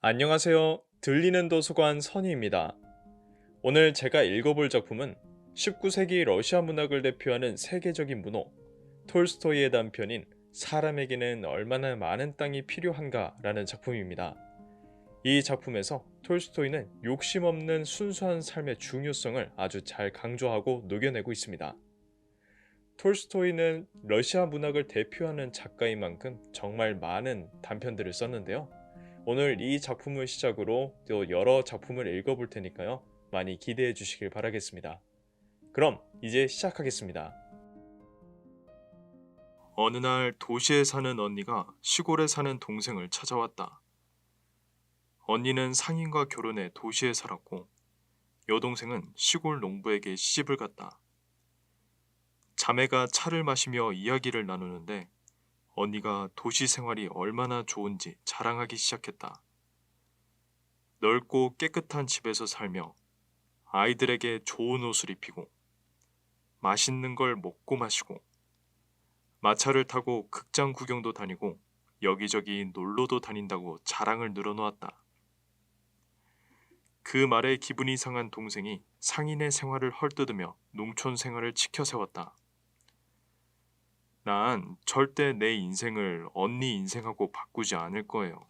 안녕하세요. 들리는 도서관 선희입니다. 오늘 제가 읽어볼 작품은 19세기 러시아 문학을 대표하는 세계적인 문호, 톨스토이의 단편인 사람에게는 얼마나 많은 땅이 필요한가 라는 작품입니다. 이 작품에서 톨스토이는 욕심 없는 순수한 삶의 중요성을 아주 잘 강조하고 녹여내고 있습니다. 톨스토이는 러시아 문학을 대표하는 작가인 만큼 정말 많은 단편들을 썼는데요. 오늘 이 작품을 시작으로 또 여러 작품을 읽어볼 테니까요. 많이 기대해 주시길 바라겠습니다. 그럼 이제 시작하겠습니다. 어느 날 도시에 사는 언니가 시골에 사는 동생을 찾아왔다. 언니는 상인과 결혼해 도시에 살았고 여동생은 시골 농부에게 시집을 갔다. 자매가 차를 마시며 이야기를 나누는데 언니가 도시 생활이 얼마나 좋은지 자랑하기 시작했다. 넓고 깨끗한 집에서 살며 아이들에게 좋은 옷을 입히고 맛있는 걸 먹고 마시고 마차를 타고 극장 구경도 다니고 여기저기 놀러도 다닌다고 자랑을 늘어놓았다. 그 말에 기분이 상한 동생이 상인의 생활을 헐뜯으며 농촌 생활을 치켜 세웠다. 난 절대 내 인생을 언니 인생하고 바꾸지 않을 거예요.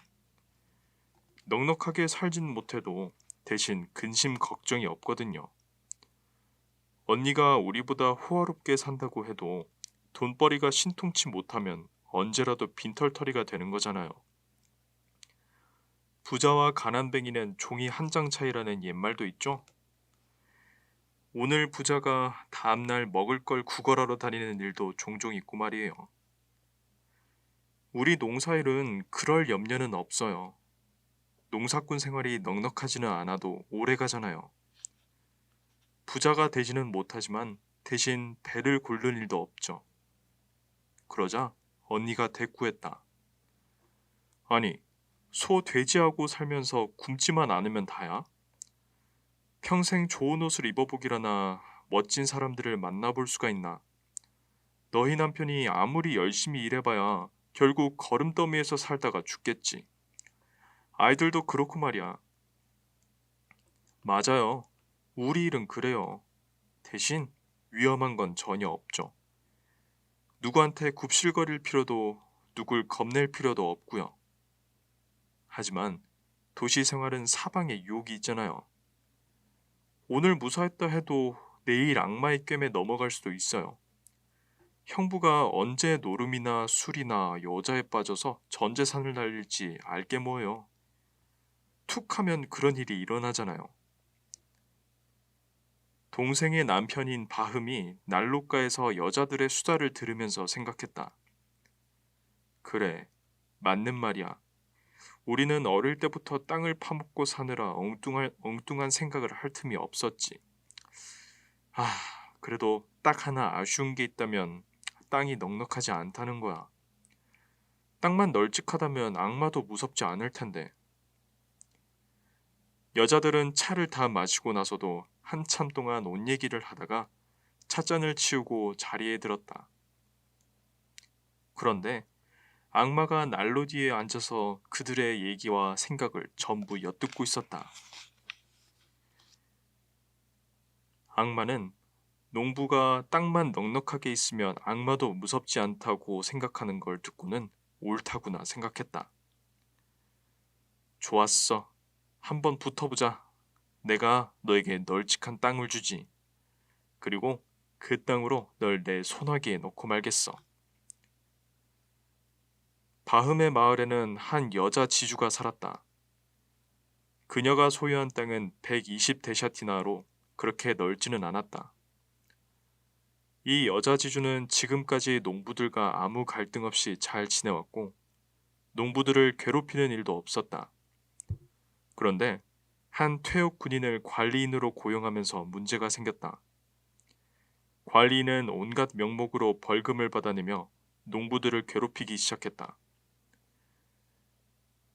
넉넉하게 살진 못해도 대신 근심 걱정이 없거든요. 언니가 우리보다 호화롭게 산다고 해도 돈벌이가 신통치 못하면 언제라도 빈털터리가 되는 거잖아요. 부자와 가난뱅이는 종이 한 장 차이라는 옛말도 있죠? 오늘 부자가 다음날 먹을 걸 구걸하러 다니는 일도 종종 있고 말이에요. 우리 농사일은 그럴 염려는 없어요. 농사꾼 생활이 넉넉하지는 않아도 오래 가잖아요. 부자가 되지는 못하지만 대신 배를 곪는 일도 없죠. 그러자 언니가 대꾸했다. 아니, 소 돼지하고 살면서 굶지만 않으면 다야? 평생 좋은 옷을 입어보기라나 멋진 사람들을 만나볼 수가 있나? 너희 남편이 아무리 열심히 일해봐야 결국 거름더미에서 살다가 죽겠지. 아이들도 그렇고 말이야. 맞아요. 우리 일은 그래요. 대신 위험한 건 전혀 없죠. 누구한테 굽실거릴 필요도 누굴 겁낼 필요도 없고요. 하지만 도시 생활은 사방에 유혹이 있잖아요. 오늘 무사했다 해도 내일 악마의 꿰매 넘어갈 수도 있어요. 형부가 언제 노름이나 술이나 여자에 빠져서 전 재산을 날릴지 알게 뭐예요. 툭 하면 그런 일이 일어나잖아요. 동생의 남편인 바흠이 난로가에서 여자들의 수다를 들으면서 생각했다. 그래, 맞는 말이야. 우리는 어릴 때부터 땅을 파먹고 사느라 엉뚱한 생각을 할 틈이 없었지. 아, 그래도 딱 하나 아쉬운 게 있다면 땅이 넉넉하지 않다는 거야. 땅만 널찍하다면 악마도 무섭지 않을 텐데. 여자들은 차를 다 마시고 나서도 한참 동안 옷 얘기를 하다가 찻잔을 치우고 자리에 들었다. 그런데 악마가 난로 뒤에 앉아서 그들의 얘기와 생각을 전부 엿듣고 있었다. 악마는 농부가 땅만 넉넉하게 있으면 악마도 무섭지 않다고 생각하는 걸 듣고는 옳다구나 생각했다. 좋았어. 한번 붙어보자. 내가 너에게 널찍한 땅을 주지. 그리고 그 땅으로 널 내 소나기에 넣고 말겠어. 바흠의 마을에는 한 여자 지주가 살았다. 그녀가 소유한 땅은 120데샤티나로 그렇게 넓지는 않았다. 이 여자 지주는 지금까지 농부들과 아무 갈등 없이 잘 지내왔고 농부들을 괴롭히는 일도 없었다. 그런데 한 퇴역 군인을 관리인으로 고용하면서 문제가 생겼다. 관리인은 온갖 명목으로 벌금을 받아내며 농부들을 괴롭히기 시작했다.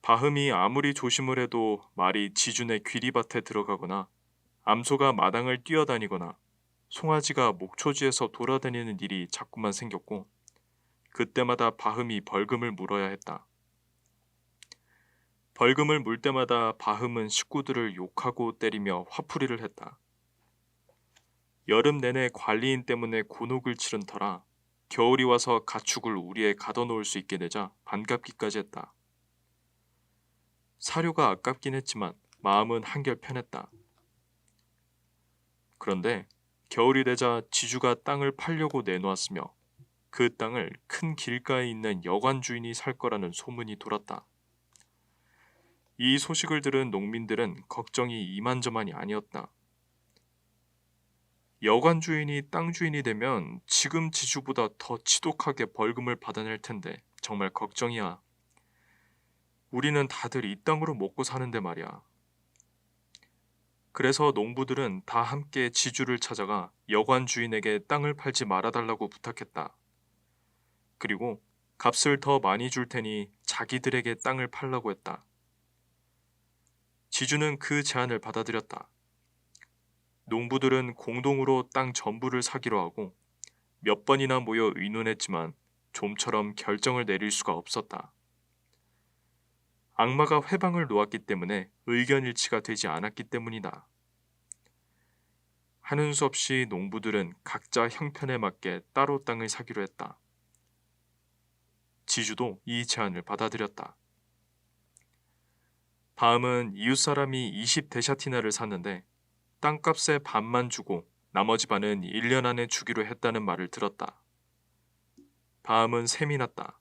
바흠이 아무리 조심을 해도 말이 지준의 귀리밭에 들어가거나 암소가 마당을 뛰어다니거나 송아지가 목초지에서 돌아다니는 일이 자꾸만 생겼고 그때마다 바흠이 벌금을 물어야 했다. 벌금을 물 때마다 바흠은 식구들을 욕하고 때리며 화풀이를 했다. 여름 내내 관리인 때문에 곤혹을 치른 터라 겨울이 와서 가축을 우리에 가둬놓을 수 있게 되자 반갑기까지 했다. 사료가 아깝긴 했지만 마음은 한결 편했다. 그런데 겨울이 되자 지주가 땅을 팔려고 내놓았으며 그 땅을 큰 길가에 있는 여관 주인이 살 거라는 소문이 돌았다. 이 소식을 들은 농민들은 걱정이 이만저만이 아니었다. 여관 주인이 땅 주인이 되면 지금 지주보다 더 지독하게 벌금을 받아낼 텐데 정말 걱정이야. 우리는 다들 이 땅으로 먹고 사는데 말이야. 그래서 농부들은 다 함께 지주를 찾아가 여관 주인에게 땅을 팔지 말아달라고 부탁했다. 그리고 값을 더 많이 줄 테니 자기들에게 땅을 팔라고 했다. 지주는 그 제안을 받아들였다. 농부들은 공동으로 땅 전부를 사기로 하고 몇 번이나 모여 의논했지만 좀처럼 결정을 내릴 수가 없었다. 악마가 회방을 놓았기 때문에 의견 일치가 되지 않았기 때문이다. 하는 수 없이 농부들은 각자 형편에 맞게 따로 땅을 사기로 했다. 지주도 이 제안을 받아들였다. 바음은 이웃 사람이 20데샤티나를 샀는데 땅값의 반만 주고 나머지 반은 1년 안에 주기로 했다는 말을 들었다. 바음은 셈이 났다.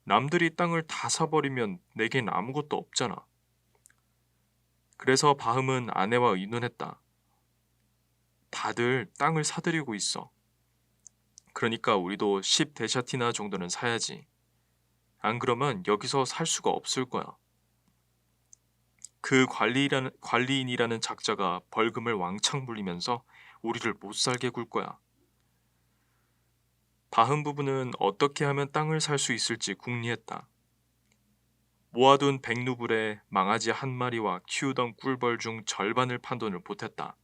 남들이 땅을 다 사버리면 내겐 아무것도 없잖아. 그래서 바음은 아내와 의논했다. 다들 땅을 사들이고 있어. 그러니까 우리도 10데샤티나 정도는 사야지. 안 그러면 여기서 살 수가 없을 거야. 그 관리인이라는 작자가 벌금을 왕창 물리면서 우리를 못 살게 굴 거야. 바흠 부부는 어떻게 하면 땅을 살 수 있을지 궁리했다. 모아둔 100루블에 망아지 한 마리와 키우던 꿀벌 중 절반을 판 돈을 보탰다.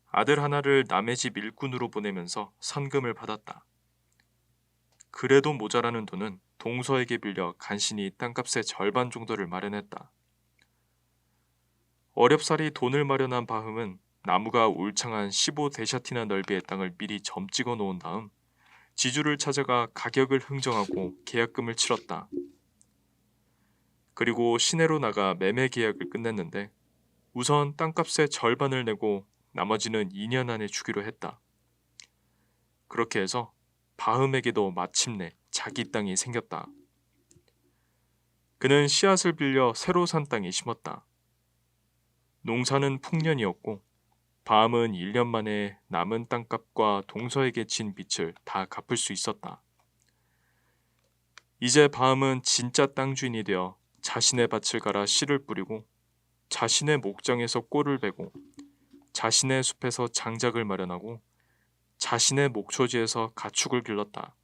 아들 하나를 남의 집 일꾼으로 보내면서 선금을 받았다. 그래도 모자라는 돈은 동서에게 빌려 간신히 땅값의 절반 정도를 마련했다. 어렵사리 돈을 마련한 바흠은 나무가 울창한 15데샤티나 넓이의 땅을 미리 점 찍어 놓은 다음 지주를 찾아가 가격을 흥정하고 계약금을 치렀다. 그리고 시내로 나가 매매 계약을 끝냈는데 우선 땅값의 절반을 내고 나머지는 2년 안에 주기로 했다. 그렇게 해서 바흠에게도 마침내 자기 땅이 생겼다. 그는 씨앗을 빌려 새로 산 땅에 심었다. 농사는 풍년이었고 바함은 1년 만에 남은 땅값과 동서에게 진 빚을 다 갚을 수 있었다. 이제 바함은 진짜 땅 주인이 되어 자신의 밭을 갈아 씨를 뿌리고 자신의 목장에서 꼴을 베고 자신의 숲에서 장작을 마련하고 자신의 목초지에서 가축을 길렀다.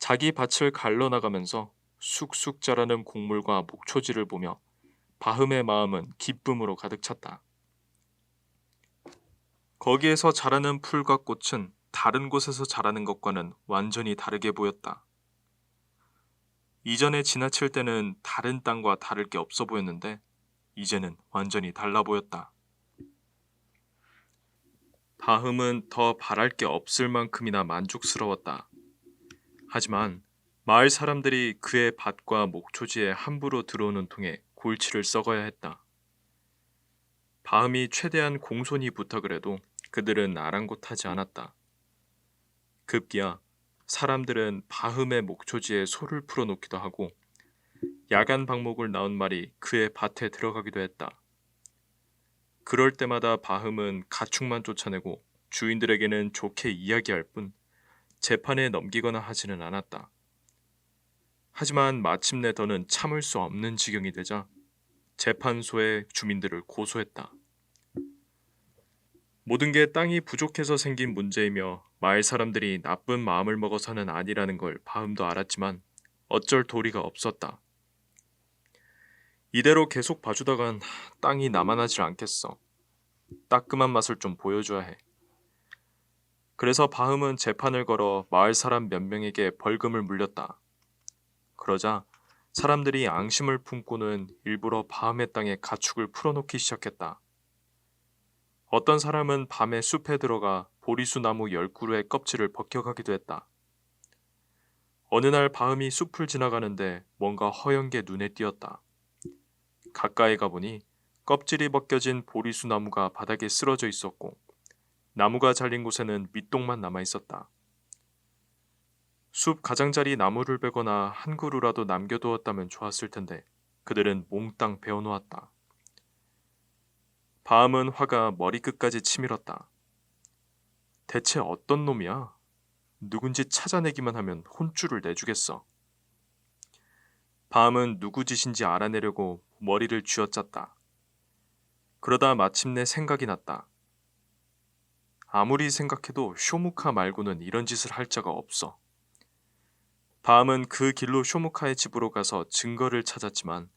자기 밭을 갈라나가면서 쑥쑥 자라는 곡물과 목초지를 보며 바흠의 마음은 기쁨으로 가득 찼다. 거기에서 자라는 풀과 꽃은 다른 곳에서 자라는 것과는 완전히 다르게 보였다. 이전에 지나칠 때는 다른 땅과 다를 게 없어 보였는데 이제는 완전히 달라 보였다. 바흠은 더 바랄 게 없을 만큼이나 만족스러웠다. 하지만 마을 사람들이 그의 밭과 목초지에 함부로 들어오는 통에 골치를 썩어야 했다. 바흠이 최대한 공손히 부탁을 해도 그들은 아랑곳하지 않았다. 급기야 사람들은 바흠의 목초지에 소를 풀어놓기도 하고 야간 방목을 낳은 말이 그의 밭에 들어가기도 했다. 그럴 때마다 바흠은 가축만 쫓아내고 주인들에게는 좋게 이야기할 뿐 재판에 넘기거나 하지는 않았다. 하지만 마침내 더는 참을 수 없는 지경이 되자 재판소에 주민들을 고소했다. 모든 게 땅이 부족해서 생긴 문제이며 마을 사람들이 나쁜 마음을 먹어서는 아니라는 걸 바흠도 알았지만 어쩔 도리가 없었다. 이대로 계속 봐주다간 땅이 남아나질 않겠어. 따끔한 맛을 좀 보여줘야 해. 그래서 바흠은 재판을 걸어 마을 사람 몇 명에게 벌금을 물렸다. 그러자 사람들이 앙심을 품고는 일부러 바음의 땅에 가축을 풀어놓기 시작했다. 어떤 사람은 밤에 숲에 들어가 보리수 나무 10그루의 껍질을 벗겨가기도 했다. 어느 날 바음이 숲을 지나가는데 뭔가 허연 게 눈에 띄었다. 가까이 가보니 껍질이 벗겨진 보리수 나무가 바닥에 쓰러져 있었고 나무가 잘린 곳에는 밑동만 남아 있었다. 숲 가장자리 나무를 베거나 한 그루라도 남겨두었다면 좋았을 텐데 그들은 몽땅 베어놓았다. 바음은 화가 머리끝까지 치밀었다. 대체 어떤 놈이야? 누군지 찾아내기만 하면 혼쭐을 내주겠어. 바음은 누구 짓인지 알아내려고 머리를 쥐어짰다. 그러다 마침내 생각이 났다. 아무리 생각해도 쇼무카 말고는 이런 짓을 할 자가 없어. 바음은 그 길로 쇼무카의 집으로 가서 증거를 찾았지만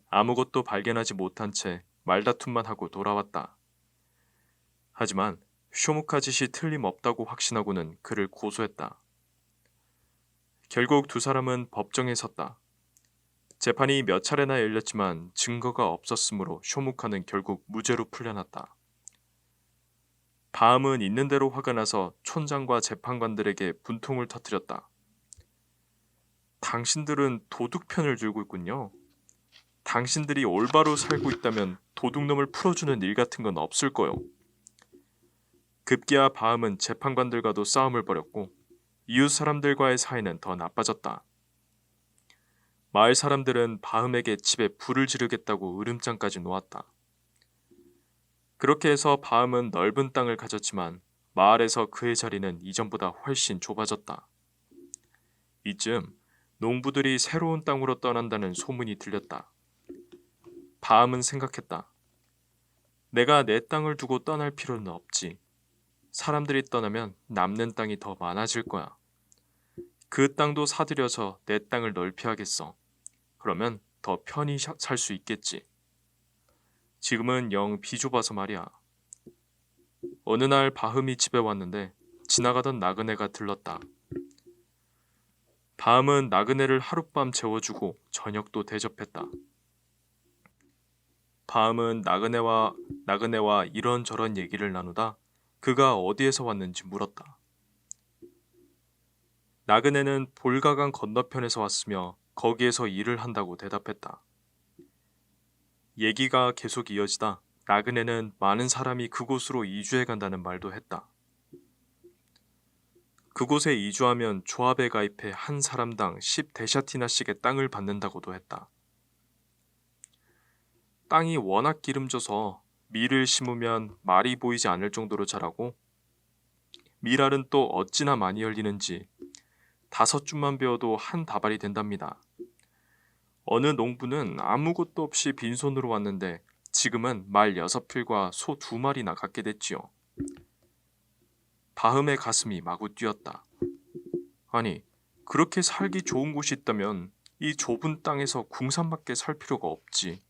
아무것도 발견하지 못한 채 말다툼만 하고 돌아왔다. 하지만 쇼무카 짓이 틀림없다고 확신하고는 그를 고소했다. 결국 두 사람은 법정에 섰다. 재판이 몇 차례나 열렸지만 증거가 없었으므로 쇼무카는 결국 무죄로 풀려났다. 바음은 있는 대로 화가 나서 촌장과 재판관들에게 분통을 터뜨렸다. 당신들은 도둑편을 들고 있군요. 당신들이 올바로 살고 있다면 도둑놈을 풀어주는 일 같은 건 없을 거요. 급기야 바음은 재판관들과도 싸움을 벌였고 이웃 사람들과의 사이는 더 나빠졌다. 마을 사람들은 바음에게 집에 불을 지르겠다고 으름장까지 놓았다. 그렇게 해서 바음은 넓은 땅을 가졌지만 마을에서 그의 자리는 이전보다 훨씬 좁아졌다. 이쯤 농부들이 새로운 땅으로 떠난다는 소문이 들렸다. 바음은 생각했다. 내가 내 땅을 두고 떠날 필요는 없지. 사람들이 떠나면 남는 땅이 더 많아질 거야. 그 땅도 사들여서 내 땅을 넓혀야겠어. 그러면 더 편히 살 수 있겠지. 지금은 영 비좁아서 말이야. 어느 날 바흠이 집에 왔는데 지나가던 나그네가 들렀다. 바흠은 나그네를 하룻밤 재워주고 저녁도 대접했다. 바흠은 나그네와 이런저런 얘기를 나누다 그가 어디에서 왔는지 물었다. 나그네는 볼가강 건너편에서 왔으며 거기에서 일을 한다고 대답했다. 얘기가 계속 이어지다 나그네는 많은 사람이 그곳으로 이주해 간다는 말도 했다. 그곳에 이주하면 조합에 가입해 한 사람당 10데샤티나씩의 땅을 받는다고도 했다. 땅이 워낙 기름져서 밀을 심으면 말이 보이지 않을 정도로 자라고 밀알은 또 어찌나 많이 열리는지 5줌만 베어도 한 다발이 된답니다. 어느 농부는 아무것도 없이 빈손으로 왔는데 지금은 말 6필과 소 2마리나 갖게 됐지요. 바흠의 가슴이 마구 뛰었다. 아니, 그렇게 살기 좋은 곳이 있다면 이 좁은 땅에서 궁산밖에 살 필요가 없지.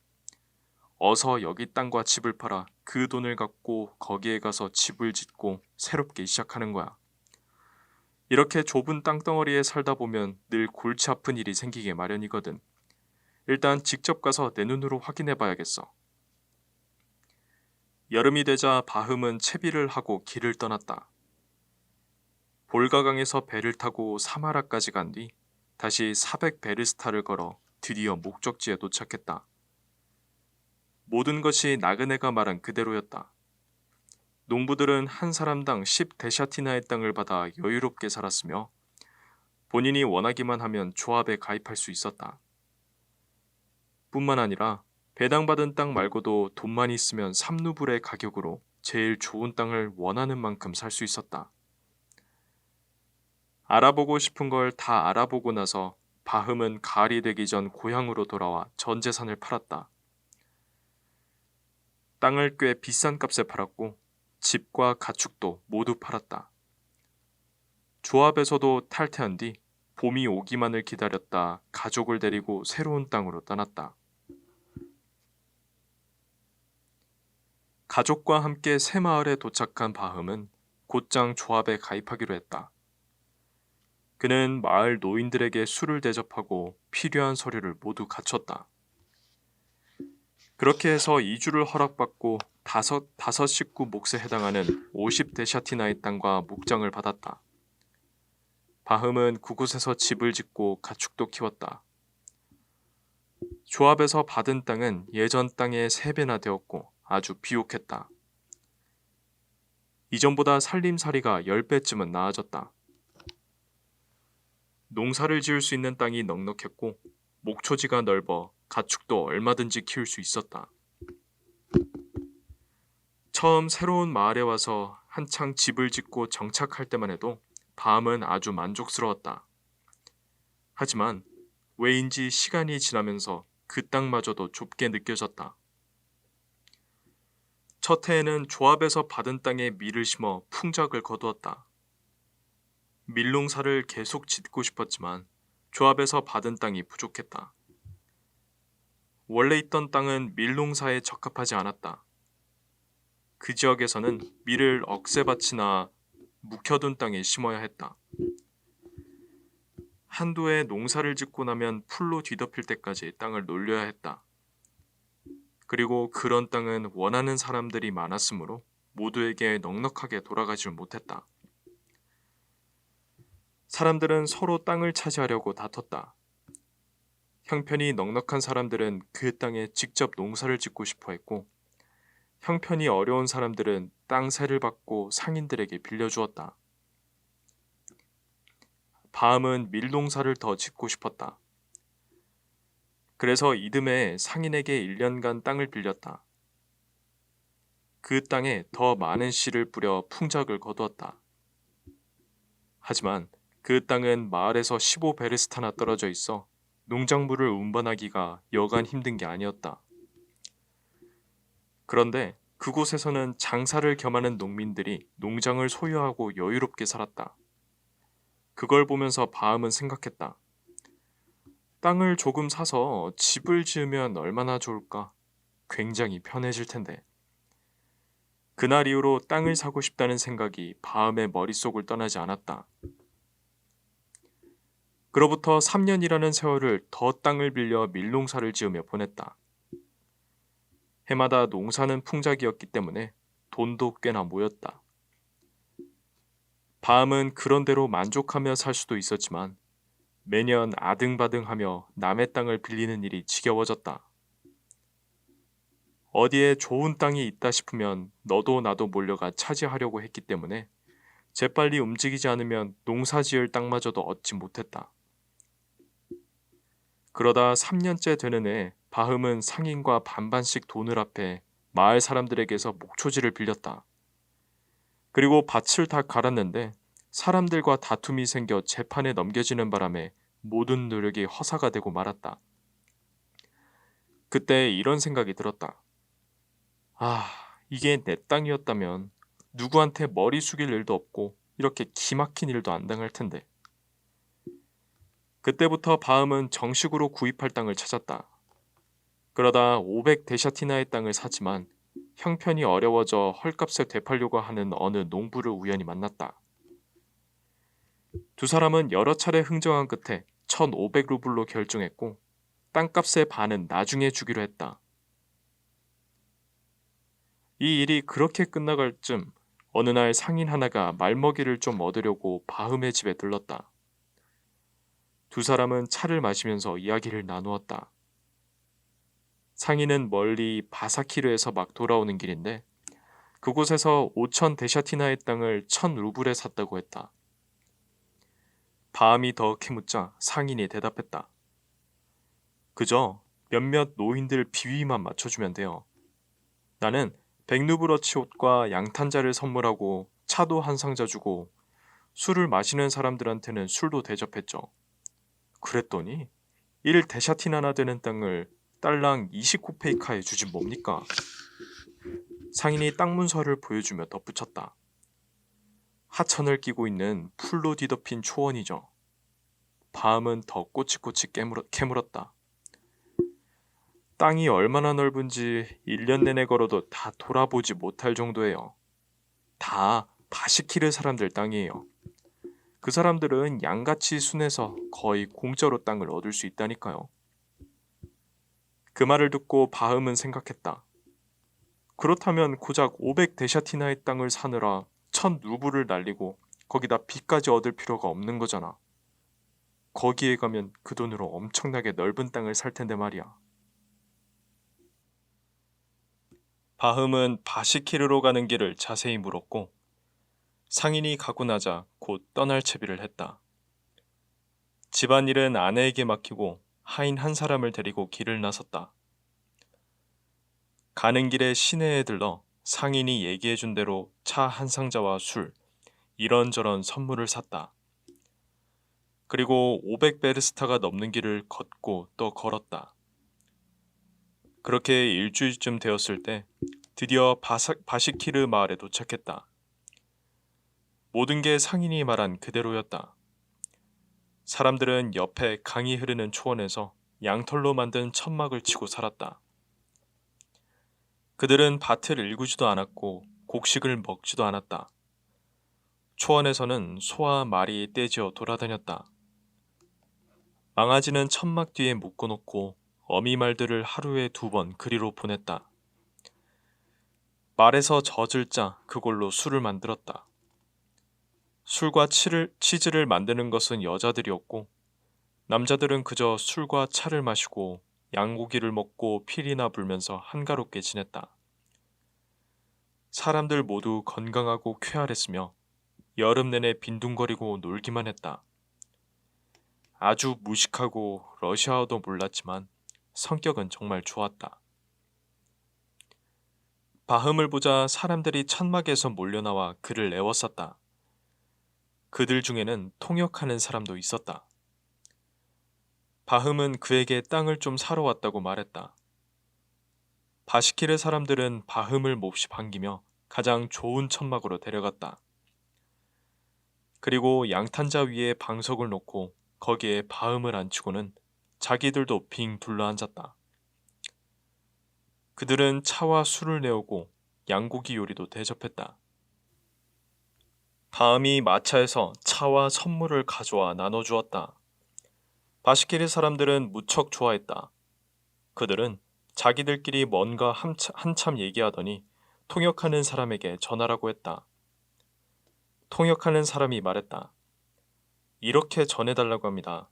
어서 여기 땅과 집을 팔아 그 돈을 갖고 거기에 가서 집을 짓고 새롭게 시작하는 거야. 이렇게 좁은 땅덩어리에 살다 보면 늘 골치 아픈 일이 생기게 마련이거든. 일단 직접 가서 내 눈으로 확인해 봐야겠어. 여름이 되자 바흠은 채비를 하고 길을 떠났다. 볼가강에서 배를 타고 사마라까지 간 뒤 다시 400베르스타를 걸어 드디어 목적지에 도착했다. 모든 것이 나그네가 말한 그대로였다. 농부들은 한 사람당 10데샤티나의 땅을 받아 여유롭게 살았으며 본인이 원하기만 하면 조합에 가입할 수 있었다. 뿐만 아니라 배당받은 땅 말고도 돈만 있으면 3루블의 가격으로 제일 좋은 땅을 원하는 만큼 살 수 있었다. 알아보고 싶은 걸 다 알아보고 나서 바흠은 가을이 되기 전 고향으로 돌아와 전 재산을 팔았다. 땅을 꽤 비싼 값에 팔았고 집과 가축도 모두 팔았다. 조합에서도 탈퇴한 뒤 봄이 오기만을 기다렸다 가족을 데리고 새로운 땅으로 떠났다. 가족과 함께 새마을에 도착한 바흠은 곧장 조합에 가입하기로 했다. 그는 마을 노인들에게 술을 대접하고 필요한 서류를 모두 갖췄다. 그렇게 해서 이주를 허락받고 다섯 식구 몫에 해당하는 50데샤티나의 땅과 목장을 받았다. 바흠은 그곳에서 집을 짓고 가축도 키웠다. 조합에서 받은 땅은 예전 땅의 3배나 되었고 아주 비옥했다. 이전보다 살림살이가 10배쯤은 나아졌다. 농사를 지을 수 있는 땅이 넉넉했고 목초지가 넓어 가축도 얼마든지 키울 수 있었다. 처음 새로운 마을에 와서 한창 집을 짓고 정착할 때만 해도 바함은 아주 만족스러웠다. 하지만 왜인지 시간이 지나면서 그 땅마저도 좁게 느껴졌다. 첫 해에는 조합에서 받은 땅에 밀을 심어 풍작을 거두었다. 밀농사를 계속 짓고 싶었지만 조합에서 받은 땅이 부족했다. 원래 있던 땅은 밀농사에 적합하지 않았다. 그 지역에서는 밀을 억새밭이나 묵혀둔 땅에 심어야 했다. 한두 해 농사를 짓고 나면 풀로 뒤덮일 때까지 땅을 놀려야 했다. 그리고 그런 땅은 원하는 사람들이 많았으므로 모두에게 넉넉하게 돌아가질 못했다. 사람들은 서로 땅을 차지하려고 다퉜다. 형편이 넉넉한 사람들은 그 땅에 직접 농사를 짓고 싶어 했고, 형편이 어려운 사람들은 땅 세를 받고 상인들에게 빌려주었다. 바함은 밀농사를 더 짓고 싶었다. 그래서 이듬해 상인에게 1년간 땅을 빌렸다. 그 땅에 더 많은 씨를 뿌려 풍작을 거두었다. 하지만 그 땅은 마을에서 15베르스타나 떨어져 있어 농작물을 운반하기가 여간 힘든 게 아니었다. 그런데 그곳에서는 장사를 겸하는 농민들이 농장을 소유하고 여유롭게 살았다. 그걸 보면서 바함은 생각했다. 땅을 조금 사서 집을 지으면 얼마나 좋을까? 굉장히 편해질 텐데. 그날 이후로 땅을 사고 싶다는 생각이 바함의 머릿속을 떠나지 않았다. 그로부터 3년이라는 세월을 더 땅을 빌려 밀농사를 지으며 보냈다. 해마다 농사는 풍작이었기 때문에 돈도 꽤나 모였다. 바함은 그런대로 만족하며 살 수도 있었지만 매년 아등바등하며 남의 땅을 빌리는 일이 지겨워졌다. 어디에 좋은 땅이 있다 싶으면 너도 나도 몰려가 차지하려고 했기 때문에 재빨리 움직이지 않으면 농사 지을 땅마저도 얻지 못했다. 그러다 3년째 되는 해 바흠은 상인과 반반씩 돈을 합해 마을 사람들에게서 목초지를 빌렸다. 그리고 밭을 다 갈았는데 사람들과 다툼이 생겨 재판에 넘겨지는 바람에 모든 노력이 허사가 되고 말았다. 그때 이런 생각이 들었다. 아, 이게 내 땅이었다면 누구한테 머리 숙일 일도 없고 이렇게 기막힌 일도 안 당할 텐데. 그때부터 바흠은 정식으로 구입할 땅을 찾았다. 그러다 500데샤티나의 땅을 사지만 형편이 어려워져 헐값에 되팔려고 하는 어느 농부를 우연히 만났다. 두 사람은 여러 차례 흥정한 끝에 1,500루블로 결정했고 땅값의 반은 나중에 주기로 했다. 이 일이 그렇게 끝나갈 쯤 어느 날 상인 하나가 말먹이를 좀 얻으려고 바흠의 집에 들렀다. 두 사람은 차를 마시면서 이야기를 나누었다. 상인은 멀리 바사키르에서 막 돌아오는 길인데 그곳에서 5,000데샤티나의 땅을 1,000루블에 샀다고 했다. 바함이 더 캐묻자 상인이 대답했다. 그저 몇몇 노인들 비위만 맞춰주면 돼요. 나는 100루브러치 옷과 양탄자를 선물하고 차도 한 상자 주고 술을 마시는 사람들한테는 술도 대접했죠. 그랬더니 1데샤티나나 되는 땅을 딸랑 20코페이카에 주진 뭡니까? 상인이 땅 문서를 보여주며 덧붙였다. 하천을 끼고 있는 풀로 뒤덮인 초원이죠. 바함은 더 꼬치꼬치 캐물었다. 땅이 얼마나 넓은지 1년 내내 걸어도 다 돌아보지 못할 정도예요. 다 바시키르 사람들 땅이에요. 그 사람들은 양같이 순해서 거의 공짜로 땅을 얻을 수 있다니까요. 그 말을 듣고 바흠은 생각했다. 그렇다면 고작 500데샤티나의 땅을 사느라 1000루블을 날리고 거기다 빚까지 얻을 필요가 없는 거잖아. 거기에 가면 그 돈으로 엄청나게 넓은 땅을 살 텐데 말이야. 바흠은 바시키르로 가는 길을 자세히 물었고 상인이 가고 나자 곧 떠날 채비를 했다. 집안일은 아내에게 맡기고 하인 한 사람을 데리고 길을 나섰다. 가는 길에 시내에 들러 상인이 얘기해준 대로 차 한 상자와 술, 이런저런 선물을 샀다. 그리고 500베르스타가 넘는 길을 걷고 또 걸었다. 그렇게 일주일쯤 되었을 때 드디어 바시키르 마을에 도착했다. 모든 게 상인이 말한 그대로였다. 사람들은 옆에 강이 흐르는 초원에서 양털로 만든 천막을 치고 살았다. 그들은 밭을 일구지도 않았고 곡식을 먹지도 않았다. 초원에서는 소와 말이 떼지어 돌아다녔다. 망아지는 천막 뒤에 묶어놓고 어미 말들을 하루에 2번 그리로 보냈다. 말에서 젖을 짜 그걸로 술을 만들었다. 술과 치즈를 만드는 것은 여자들이었고 남자들은 그저 술과 차를 마시고 양고기를 먹고 필이나 불면서 한가롭게 지냈다. 사람들 모두 건강하고 쾌활했으며 여름 내내 빈둥거리고 놀기만 했다. 아주 무식하고 러시아어도 몰랐지만 성격은 정말 좋았다. 바흠을 보자 사람들이 천막에서 몰려나와 그를 애워쌌다. 그들 중에는 통역하는 사람도 있었다. 바흠은 그에게 땅을 좀 사러 왔다고 말했다. 바시키르 사람들은 바흠을 몹시 반기며 가장 좋은 천막으로 데려갔다. 그리고 양탄자 위에 방석을 놓고 거기에 바흠을 앉히고는 자기들도 빙 둘러앉았다. 그들은 차와 술을 내오고 양고기 요리도 대접했다. 바흠이 마차에서 차와 선물을 가져와 나눠주었다. 바시키르 사람들은 무척 좋아했다. 그들은 자기들끼리 뭔가 한참 얘기하더니 통역하는 사람에게 전하라고 했다. 통역하는 사람이 말했다. 이렇게 전해달라고 합니다.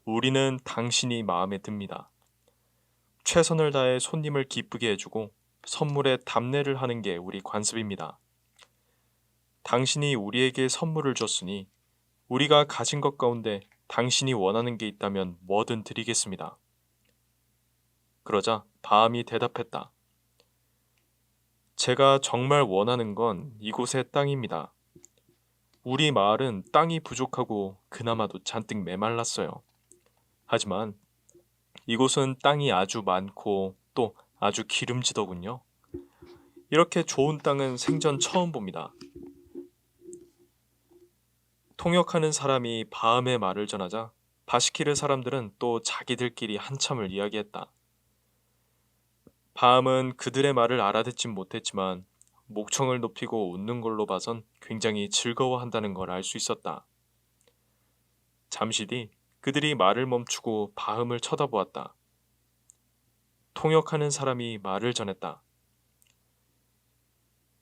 우리는 당신이 마음에 듭니다. 최선을 다해 손님을 기쁘게 해주고 선물에 답례를 하는 게 우리 관습입니다. 당신이 우리에게 선물을 줬으니 우리가 가진 것 가운데 당신이 원하는 게 있다면 뭐든 드리겠습니다. 그러자 바함이 대답했다. 제가 정말 원하는 건 이곳의 땅입니다. 우리 마을은 땅이 부족하고 그나마도 잔뜩 메말랐어요. 하지만 이곳은 땅이 아주 많고 또 아주 기름지더군요. 이렇게 좋은 땅은 생전 처음 봅니다. 통역하는 사람이 바함의 말을 전하자 바시키르 사람들은 또 자기들끼리 한참을 이야기했다. 바함은 그들의 말을 알아듣진 못했지만 목청을 높이고 웃는 걸로 봐선 굉장히 즐거워한다는 걸 알 수 있었다. 잠시 뒤 그들이 말을 멈추고 바흠을 쳐다보았다. 통역하는 사람이 말을 전했다.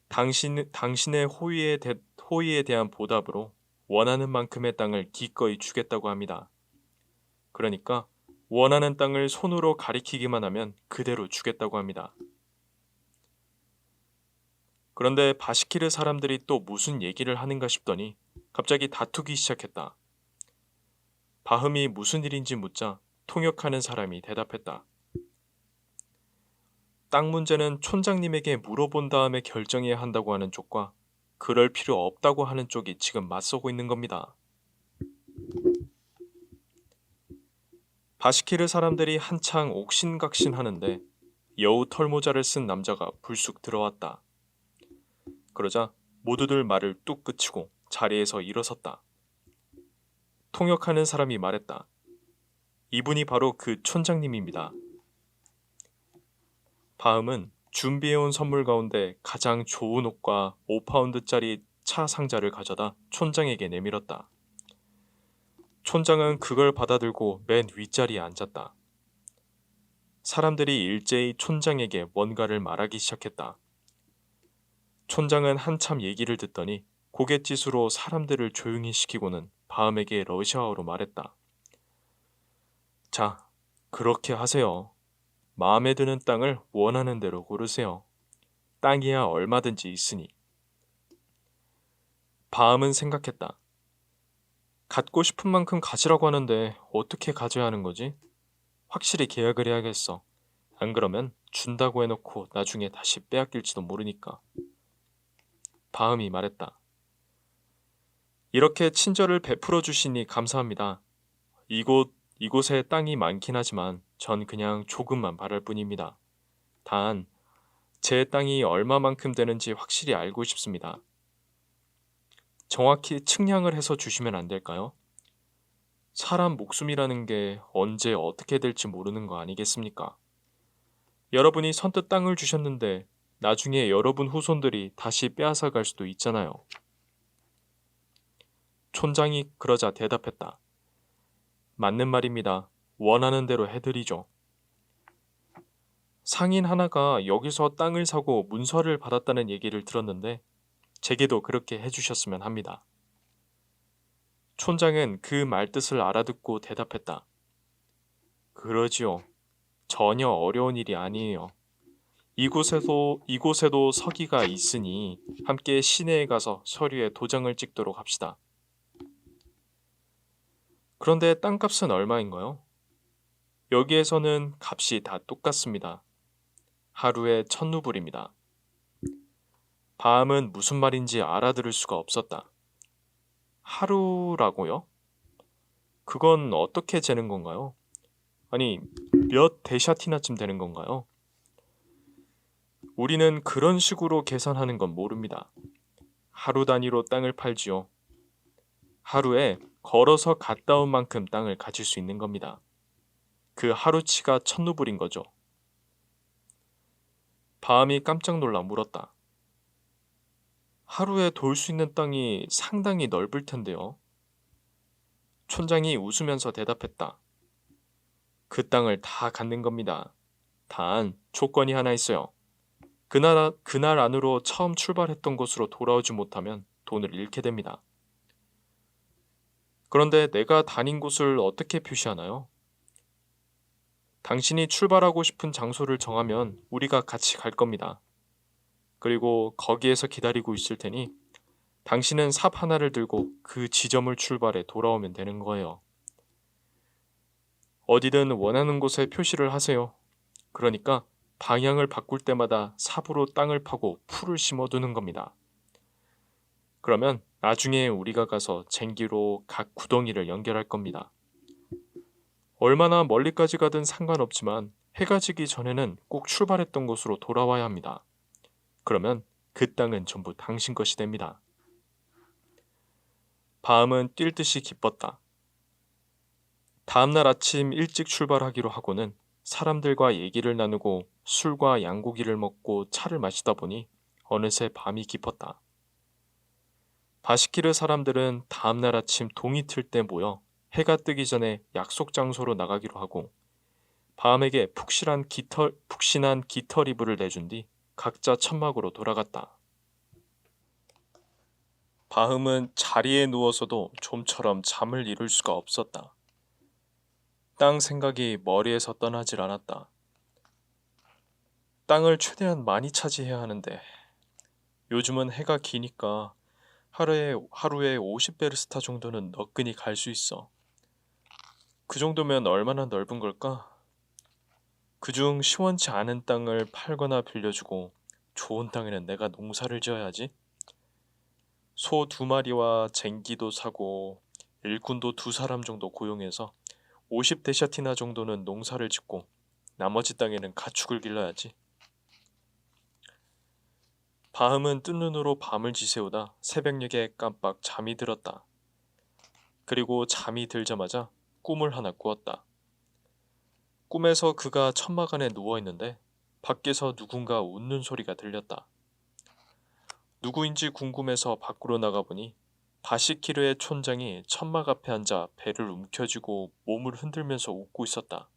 당신의 호의에 대한 보답으로 원하는 만큼의 땅을 기꺼이 주겠다고 합니다. 그러니까 원하는 땅을 손으로 가리키기만 하면 그대로 주겠다고 합니다. 그런데 바시키르 사람들이 또 무슨 얘기를 하는가 싶더니 갑자기 다투기 시작했다. 바흠이 무슨 일인지 묻자 통역하는 사람이 대답했다. 땅 문제는 촌장님에게 물어본 다음에 결정해야 한다고 하는 쪽과 그럴 필요 없다고 하는 쪽이 지금 맞서고 있는 겁니다. 바시키르 사람들이 한창 옥신각신 하는데 여우 털모자를 쓴 남자가 불쑥 들어왔다. 그러자 모두들 말을 뚝 그치고 자리에서 일어섰다. 통역하는 사람이 말했다. 이분이 바로 그 촌장님입니다. 바흠은 준비해온 선물 가운데 가장 좋은 옷과 5파운드짜리 차 상자를 가져다 촌장에게 내밀었다. 촌장은 그걸 받아들고 맨 윗자리에 앉았다. 사람들이 일제히 촌장에게 뭔가를 말하기 시작했다. 촌장은 한참 얘기를 듣더니 고갯짓으로 사람들을 조용히 시키고는 바음에게 러시아어로 말했다. 자, 그렇게 하세요. 마음에 드는 땅을 원하는 대로 고르세요. 땅이야 얼마든지 있으니. 바음은 생각했다. 갖고 싶은 만큼 가지라고 하는데 어떻게 가져야 하는 거지? 확실히 계약을 해야겠어. 안 그러면 준다고 해놓고 나중에 다시 빼앗길지도 모르니까. 바음이 말했다. 이렇게 친절을 베풀어 주시니 감사합니다. 이곳에 땅이 많긴 하지만 전 그냥 조금만 바랄 뿐입니다. 단, 제 땅이 얼마만큼 되는지 확실히 알고 싶습니다. 정확히 측량을 해서 주시면 안 될까요? 사람 목숨이라는 게 언제 어떻게 될지 모르는 거 아니겠습니까? 여러분이 선뜻 땅을 주셨는데 나중에 여러분 후손들이 다시 빼앗아 갈 수도 있잖아요. 촌장이 그러자 대답했다. 맞는 말입니다. 원하는 대로 해드리죠. 상인 하나가 여기서 땅을 사고 문서를 받았다는 얘기를 들었는데 제게도 그렇게 해주셨으면 합니다. 촌장은 그 말뜻을 알아듣고 대답했다. 그러지요. 전혀 어려운 일이 아니에요. 이곳에도 서기가 있으니 함께 시내에 가서 서류에 도장을 찍도록 합시다. 그런데 땅값은 얼마인가요? 여기에서는 값이 다 똑같습니다. 하루에 1,000루블입니다. 바음은 무슨 말인지 알아들을 수가 없었다. 하루라고요? 그건 어떻게 재는 건가요? 아니, 몇 데샤티나쯤 되는 건가요? 우리는 그런 식으로 계산하는 건 모릅니다. 하루 단위로 땅을 팔지요. 하루에 걸어서 갔다 온 만큼 땅을 가질 수 있는 겁니다. 그 하루치가 1,000루블인 거죠. 바음이 깜짝 놀라 물었다. 하루에 돌 수 있는 땅이 상당히 넓을 텐데요. 촌장이 웃으면서 대답했다. 그 땅을 다 갖는 겁니다. 단 조건이 하나 있어요. 그날 안으로 처음 출발했던 곳으로 돌아오지 못하면 돈을 잃게 됩니다. 그런데 내가 다닌 곳을 어떻게 표시하나요? 당신이 출발하고 싶은 장소를 정하면 우리가 같이 갈 겁니다. 그리고 거기에서 기다리고 있을 테니 당신은 삽 하나를 들고 그 지점을 출발해 돌아오면 되는 거예요. 어디든 원하는 곳에 표시를 하세요. 그러니까 방향을 바꿀 때마다 삽으로 땅을 파고 풀을 심어두는 겁니다. 그러면 나중에 우리가 가서 쟁기로 각 구덩이를 연결할 겁니다. 얼마나 멀리까지 가든 상관없지만 해가 지기 전에는 꼭 출발했던 곳으로 돌아와야 합니다. 그러면 그 땅은 전부 당신 것이 됩니다. 바음은 뛸 듯이 기뻤다. 다음날 아침 일찍 출발하기로 하고는 사람들과 얘기를 나누고 술과 양고기를 먹고 차를 마시다 보니 어느새 밤이 깊었다. 바시키르 사람들은 다음날 아침 동이 틀 때 모여 해가 뜨기 전에 약속 장소로 나가기로 하고 바음에게 푹신한 깃털 이불을 내준 뒤 각자 천막으로 돌아갔다. 바음은 자리에 누워서도 좀처럼 잠을 이룰 수가 없었다. 땅 생각이 머리에서 떠나질 않았다. 땅을 최대한 많이 차지해야 하는데 요즘은 해가 기니까 하루에 50베르스타 정도는 너끈히 갈 수 있어. 그 정도면 얼마나 넓은 걸까? 그중 시원치 않은 땅을 팔거나 빌려주고 좋은 땅에는 내가 농사를 지어야지. 소 2마리와 쟁기도 사고 일꾼도 2사람 정도 고용해서 50데샤티나 정도는 농사를 짓고 나머지 땅에는 가축을 길러야지. 바음은 뜬 눈으로 밤을 지새우다 새벽녘에 깜빡 잠이 들었다. 그리고 잠이 들자마자 꿈을 하나 꾸었다. 꿈에서 그가 천막 안에 누워있는데 밖에서 누군가 웃는 소리가 들렸다. 누구인지 궁금해서 밖으로 나가보니 바시키르의 촌장이 천막 앞에 앉아 배를 움켜쥐고 몸을 흔들면서 웃고 있었다.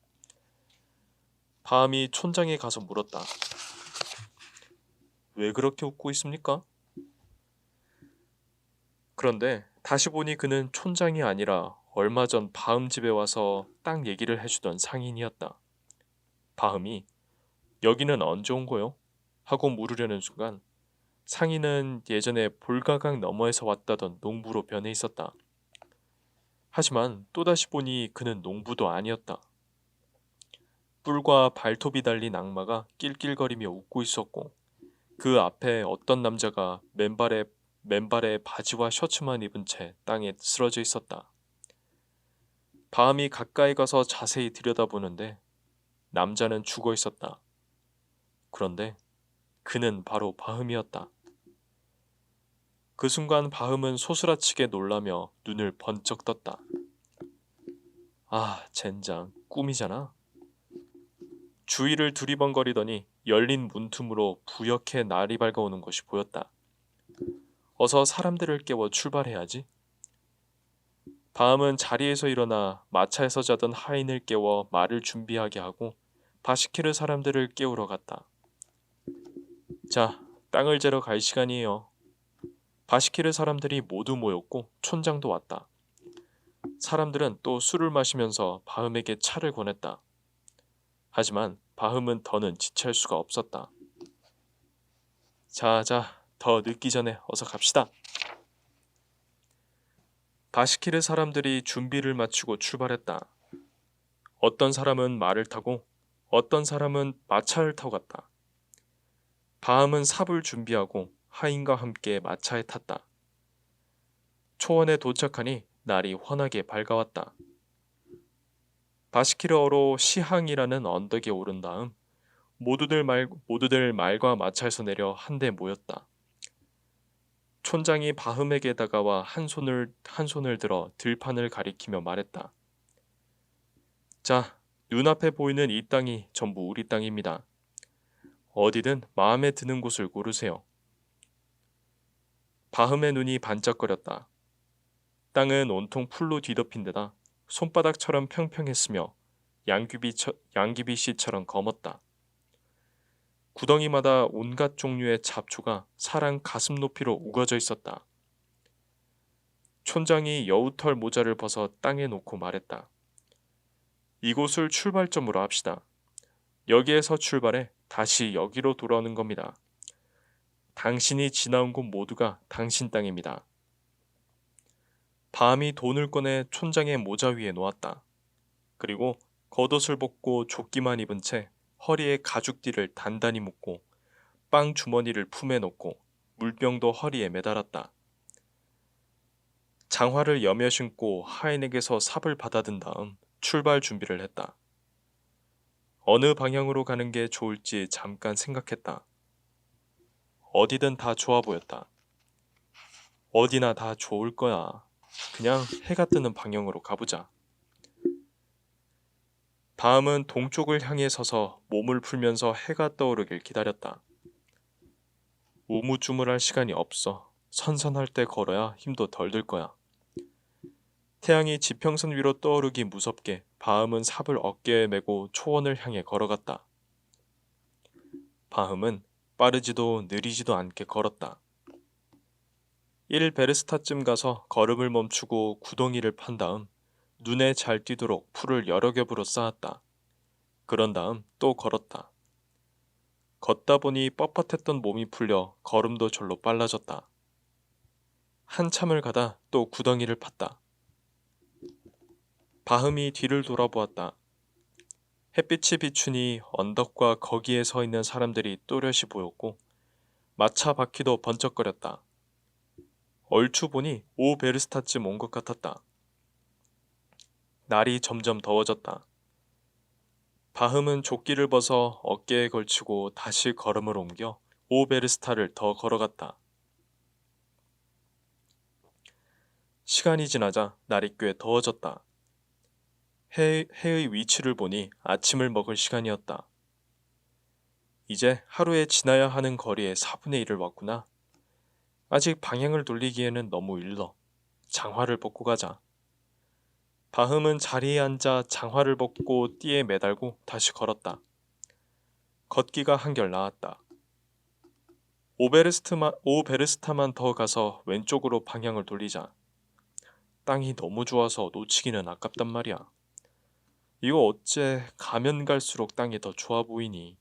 바음이 촌장에 가서 물었다. 왜 그렇게 웃고 있습니까? 그런데 다시 보니 그는 촌장이 아니라 얼마 전 바음 집에 와서 딱 얘기를 해주던 상인이었다. 바음이 여기는 언제 온 거요? 하고 물으려는 순간 상인은 예전에 볼가강 너머에서 왔다던 농부로 변해 있었다. 하지만 또다시 보니 그는 농부도 아니었다. 뿔과 발톱이 달린 악마가 낄낄거리며 웃고 있었고 그 앞에 어떤 남자가 맨발에 바지와 셔츠만 입은 채 땅에 쓰러져 있었다. 바음이 가까이 가서 자세히 들여다보는데 남자는 죽어 있었다. 그런데 그는 바로 바흠이었다. 그 순간 바흠은 소스라치게 놀라며 눈을 번쩍 떴다. 아, 젠장, 꿈이잖아. 주위를 두리번거리더니 열린 문틈으로 부옇게 날이 밝아오는 것이 보였다. 어서 사람들을 깨워 출발해야지. 바음은 자리에서 일어나 마차에서 자던 하인을 깨워 말을 준비하게 하고 바시키르 사람들을 깨우러 갔다. 자, 땅을 재러 갈 시간이에요. 바시키르 사람들이 모두 모였고 촌장도 왔다. 사람들은 또 술을 마시면서 바흠에게 차를 권했다. 하지만 바흠은 더는 지체할 수가 없었다. 자, 더 늦기 전에 어서 갑시다. 바시키르 사람들이 준비를 마치고 출발했다. 어떤 사람은 말을 타고 어떤 사람은 마차를 타고 갔다. 바함은 삽을 준비하고 하인과 함께 마차에 탔다. 초원에 도착하니 날이 환하게 밝아왔다. 바시키르어로 시항이라는 언덕에 오른 다음 모두들 말과 마차에서 내려 한데 모였다. 촌장이 바흠에게 다가와 한 손을 들어 들판을 가리키며 말했다. 자, 눈앞에 보이는 이 땅이 전부 우리 땅입니다. 어디든 마음에 드는 곳을 고르세요. 바흠의 눈이 반짝거렸다. 땅은 온통 풀로 뒤덮인 데다 손바닥처럼 평평했으며 양귀비씨처럼 검었다. 구덩이마다 온갖 종류의 잡초가 사람 가슴 높이로 우거져 있었다. 촌장이 여우털 모자를 벗어 땅에 놓고 말했다. 이곳을 출발점으로 합시다. 여기에서 출발해 다시 여기로 돌아오는 겁니다. 당신이 지나온 곳 모두가 당신 땅입니다. 바함이 돈을 꺼내 촌장의 모자 위에 놓았다. 그리고 겉옷을 벗고 조끼만 입은 채 허리에 가죽띠를 단단히 묶고 빵 주머니를 품에 넣고 물병도 허리에 매달았다. 장화를 여며 신고 하인에게서 삽을 받아든 다음 출발 준비를 했다. 어느 방향으로 가는 게 좋을지 잠깐 생각했다. 어디든 다 좋아 보였다. 어디나 다 좋을 거야. 그냥 해가 뜨는 방향으로 가보자. 다음은 동쪽을 향해 서서 몸을 풀면서 해가 떠오르길 기다렸다. 우물쭈물할 시간이 없어. 선선할 때 걸어야 힘도 덜 들 거야. 태양이 지평선 위로 떠오르기 무섭게 바흠은 삽을 어깨에 메고 초원을 향해 걸어갔다. 바흠은 빠르지도 느리지도 않게 걸었다. 1베르스타쯤 가서 걸음을 멈추고 구덩이를 판 다음 눈에 잘 띄도록 풀을 여러 겹으로 쌓았다. 그런 다음 또 걸었다. 걷다 보니 뻣뻣했던 몸이 풀려 걸음도 절로 빨라졌다. 한참을 가다 또 구덩이를 팠다. 바흠이 뒤를 돌아보았다. 햇빛이 비추니 언덕과 거기에 서 있는 사람들이 또렷이 보였고 마차 바퀴도 번쩍거렸다. 얼추 보니 5베르스타쯤 온 것 같았다. 날이 점점 더워졌다. 바흠은 조끼를 벗어 어깨에 걸치고 다시 걸음을 옮겨 5베르스타를 더 걸어갔다. 시간이 지나자 날이 꽤 더워졌다. 해의 위치를 보니 아침을 먹을 시간이었다. 이제 하루에 지나야 하는 거리의 4분의 1을 왔구나. 아직 방향을 돌리기에는 너무 일러. 장화를 벗고 가자. 바흠은 자리에 앉아 장화를 벗고 띠에 매달고 다시 걸었다. 걷기가 한결 나았다. 오베르스타만 더 가서 왼쪽으로 방향을 돌리자. 땅이 너무 좋아서 놓치기는 아깝단 말이야. 이거 어째 가면 갈수록 땅이 더 좋아 보이니.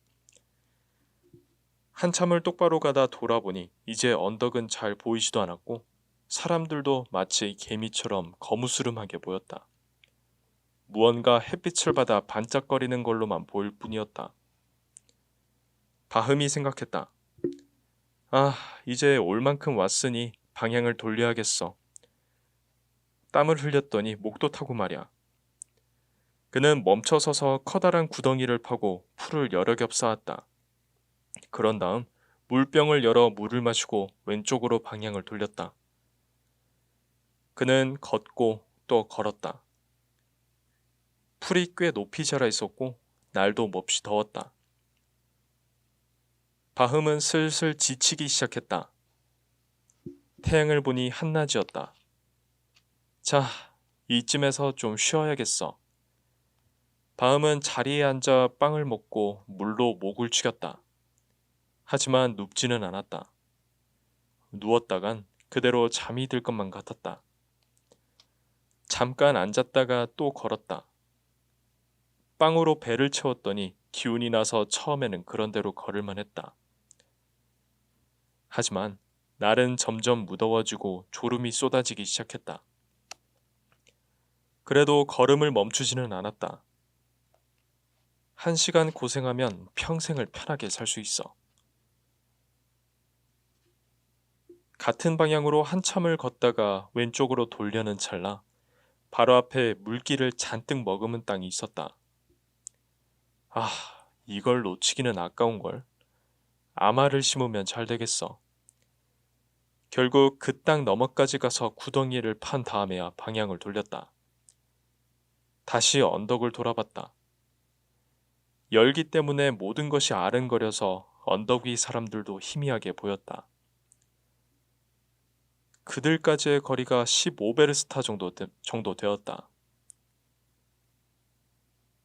한참을 똑바로 가다 돌아보니 이제 언덕은 잘 보이지도 않았고 사람들도 마치 개미처럼 거무스름하게 보였다. 무언가 햇빛을 받아 반짝거리는 걸로만 보일 뿐이었다. 바흠이 생각했다. 아, 이제 올 만큼 왔으니 방향을 돌려야겠어. 땀을 흘렸더니 목도 타고 말이야. 그는 멈춰서서 커다란 구덩이를 파고 풀을 여러 겹 쌓았다. 그런 다음 물병을 열어 물을 마시고 왼쪽으로 방향을 돌렸다. 그는 걷고 또 걸었다. 풀이 꽤 높이 자라 있었고 날도 몹시 더웠다. 바흠은 슬슬 지치기 시작했다. 태양을 보니 한낮이었다. 자, 이쯤에서 좀 쉬어야겠어. 바흠은 자리에 앉아 빵을 먹고 물로 목을 축였다. 하지만 눕지는 않았다. 누웠다간 그대로 잠이 들 것만 같았다. 잠깐 앉았다가 또 걸었다. 빵으로 배를 채웠더니 기운이 나서 처음에는 그런대로 걸을만 했다. 하지만 날은 점점 무더워지고 졸음이 쏟아지기 시작했다. 그래도 걸음을 멈추지는 않았다. 1시간 고생하면 평생을 편하게 살 수 있어. 같은 방향으로 한참을 걷다가 왼쪽으로 돌려는 찰나 바로 앞에 물기를 잔뜩 머금은 땅이 있었다. 아, 이걸 놓치기는 아까운걸. 아마를 심으면 잘 되겠어. 결국 그 땅 너머까지 가서 구덩이를 판 다음에야 방향을 돌렸다. 다시 언덕을 돌아봤다. 열기 때문에 모든 것이 아른거려서 언덕 위 사람들도 희미하게 보였다. 그들까지의 거리가 15베르스타 정도 되었다.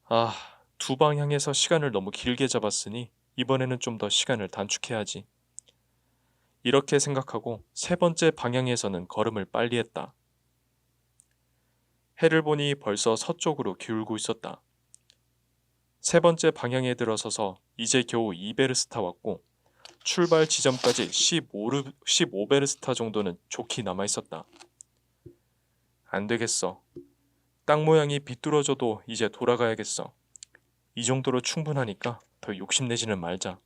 아, 두 방향에서 시간을 너무 길게 잡았으니 이번에는 좀 더 시간을 단축해야지. 이렇게 생각하고 세 번째 방향에서는 걸음을 빨리 했다. 해를 보니 벌써 서쪽으로 기울고 있었다. 세 번째 방향에 들어서서 이제 겨우 2베르스타 왔고 출발 지점까지 15베르스타 정도는 좋게 남아 있었다. 안 되겠어. 땅 모양이 비뚤어져도 이제 돌아가야겠어. 이 정도로 충분하니까 더 욕심내지는 말자.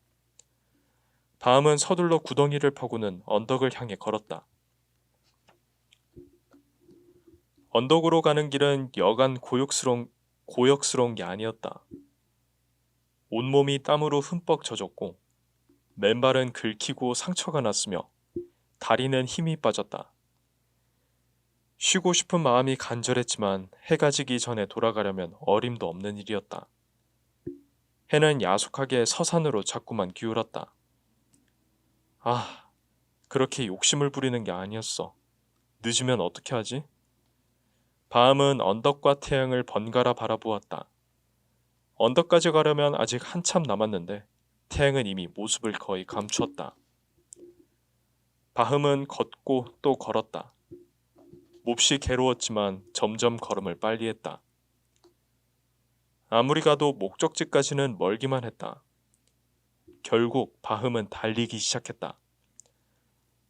다음은 서둘러 구덩이를 파고는 언덕을 향해 걸었다. 언덕으로 가는 길은 여간 고역스러운 게 아니었다. 온몸이 땀으로 흠뻑 젖었고 맨발은 긁히고 상처가 났으며 다리는 힘이 빠졌다. 쉬고 싶은 마음이 간절했지만 해가 지기 전에 돌아가려면 어림도 없는 일이었다. 해는 야속하게 서산으로 자꾸만 기울었다. 아, 그렇게 욕심을 부리는 게 아니었어. 늦으면 어떻게 하지? 밤은 언덕과 태양을 번갈아 바라보았다. 언덕까지 가려면 아직 한참 남았는데 태양은 이미 모습을 거의 감추었다. 바흠은 걷고 또 걸었다. 몹시 괴로웠지만 점점 걸음을 빨리 했다. 아무리 가도 목적지까지는 멀기만 했다. 결국 바흠은 달리기 시작했다.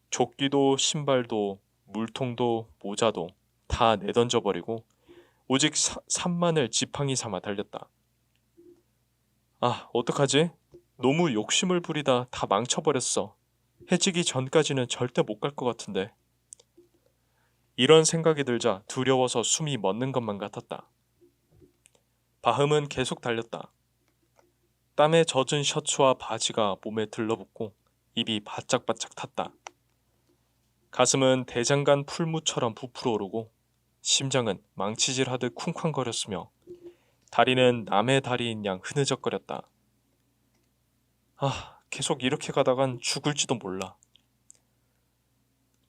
조끼도 신발도 물통도 모자도 다 내던져버리고 오직 산만을 지팡이 삼아 달렸다. 아, 어떡하지? 너무 욕심을 부리다 다 망쳐버렸어. 해지기 전까지는 절대 못 갈 것 같은데. 이런 생각이 들자 두려워서 숨이 멎는 것만 같았다. 바흠은 계속 달렸다. 땀에 젖은 셔츠와 바지가 몸에 들러붙고 입이 바짝바짝 탔다. 가슴은 대장간 풀무처럼 부풀어 오르고 심장은 망치질하듯 쿵쾅거렸으며 다리는 남의 다리인 양 흐느적거렸다. 아, 계속 이렇게 가다간 죽을지도 몰라.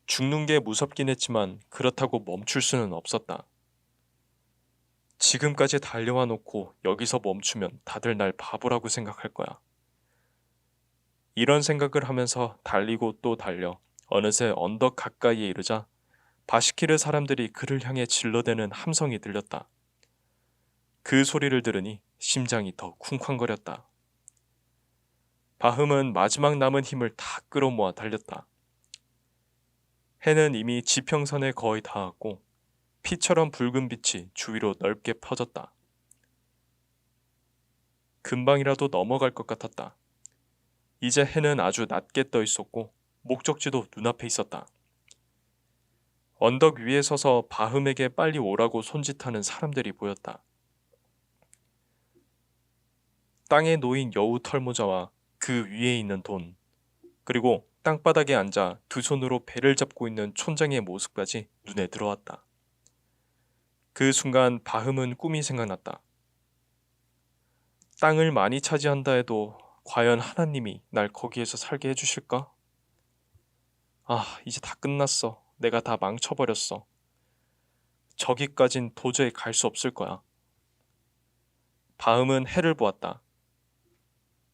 죽는 게 무섭긴 했지만 그렇다고 멈출 수는 없었다. 지금까지 달려와 놓고 여기서 멈추면 다들 날 바보라고 생각할 거야. 이런 생각을 하면서 달리고 또 달려 어느새 언덕 가까이에 이르자 바시키르 사람들이 그를 향해 질러대는 함성이 들렸다. 그 소리를 들으니 심장이 더 쿵쾅거렸다. 바흠은 마지막 남은 힘을 다 끌어모아 달렸다. 해는 이미 지평선에 거의 닿았고 피처럼 붉은 빛이 주위로 넓게 퍼졌다. 금방이라도 넘어갈 것 같았다. 이제 해는 아주 낮게 떠 있었고 목적지도 눈앞에 있었다. 언덕 위에 서서 바흠에게 빨리 오라고 손짓하는 사람들이 보였다. 땅에 놓인 여우 털모자와 그 위에 있는 돈, 그리고 땅바닥에 앉아 두 손으로 배를 잡고 있는 촌장의 모습까지 눈에 들어왔다. 그 순간 바흠은 꿈이 생각났다. 땅을 많이 차지한다 해도 과연 하나님이 날 거기에서 살게 해주실까? 아, 이제 다 끝났어. 내가 다 망쳐버렸어. 저기까진 도저히 갈 수 없을 거야. 바흠은 해를 보았다.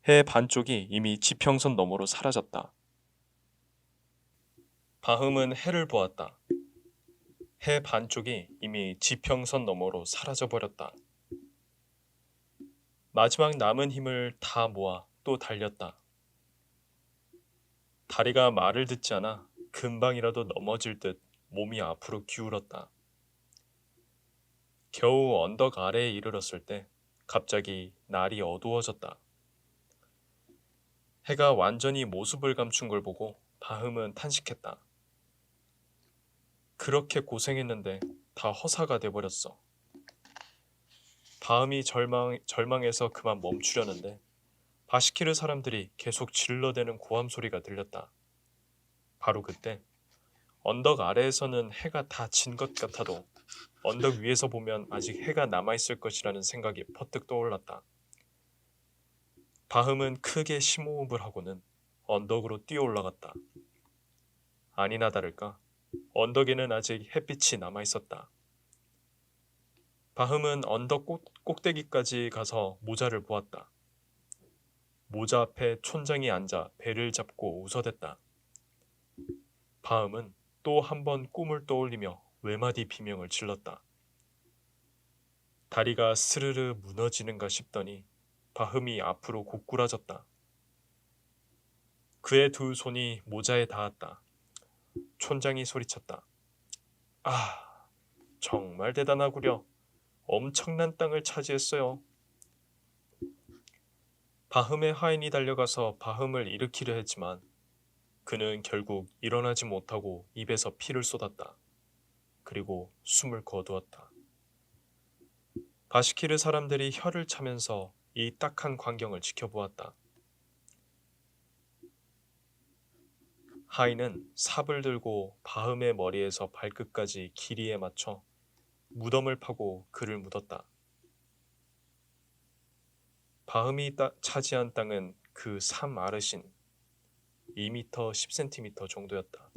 해 반쪽이 이미 지평선 너머로 사라졌다. 바흠은 해를 보았다. 해 반쪽이 이미 지평선 너머로 사라져버렸다. 마지막 남은 힘을 다 모아 또 달렸다. 다리가 말을 듣지 않아 금방이라도 넘어질 듯 몸이 앞으로 기울었다. 겨우 언덕 아래에 이르렀을 때 갑자기 날이 어두워졌다. 해가 완전히 모습을 감춘 걸 보고 바흠은 탄식했다. 그렇게 고생했는데 다 허사가 돼버렸어. 바흠이 절망해서 그만 멈추려는데 바시키르 사람들이 계속 질러대는 고함 소리가 들렸다. 바로 그때 언덕 아래에서는 해가 다 진 것 같아도 언덕 위에서 보면 아직 해가 남아있을 것이라는 생각이 퍼뜩 떠올랐다. 바흠은 크게 심호흡을 하고는 언덕으로 뛰어 올라갔다. 아니나 다를까 언덕에는 아직 햇빛이 남아있었다. 바흠은 언덕 꼭대기까지 가서 모자를 보았다. 모자 앞에 촌장이 앉아 배를 잡고 웃어댔다. 바흠은 또 한 번 꿈을 떠올리며 외마디 비명을 질렀다. 다리가 스르르 무너지는가 싶더니 바흠이 앞으로 고꾸라졌다. 그의 두 손이 모자에 닿았다. 촌장이 소리쳤다. 아, 정말 대단하구려. 엄청난 땅을 차지했어요. 바흠의 하인이 달려가서 바흠을 일으키려 했지만 그는 결국 일어나지 못하고 입에서 피를 쏟았다. 그리고 숨을 거두었다. 바시키르 사람들이 혀를 차면서 이 딱한 광경을 지켜보았다. 하인은 삽을 들고 바흠의 머리에서 발끝까지 길이에 맞춰 무덤을 파고 그를 묻었다. 바흠이 차지한 땅은 그 삶 아르신 2m 10cm 정도였다.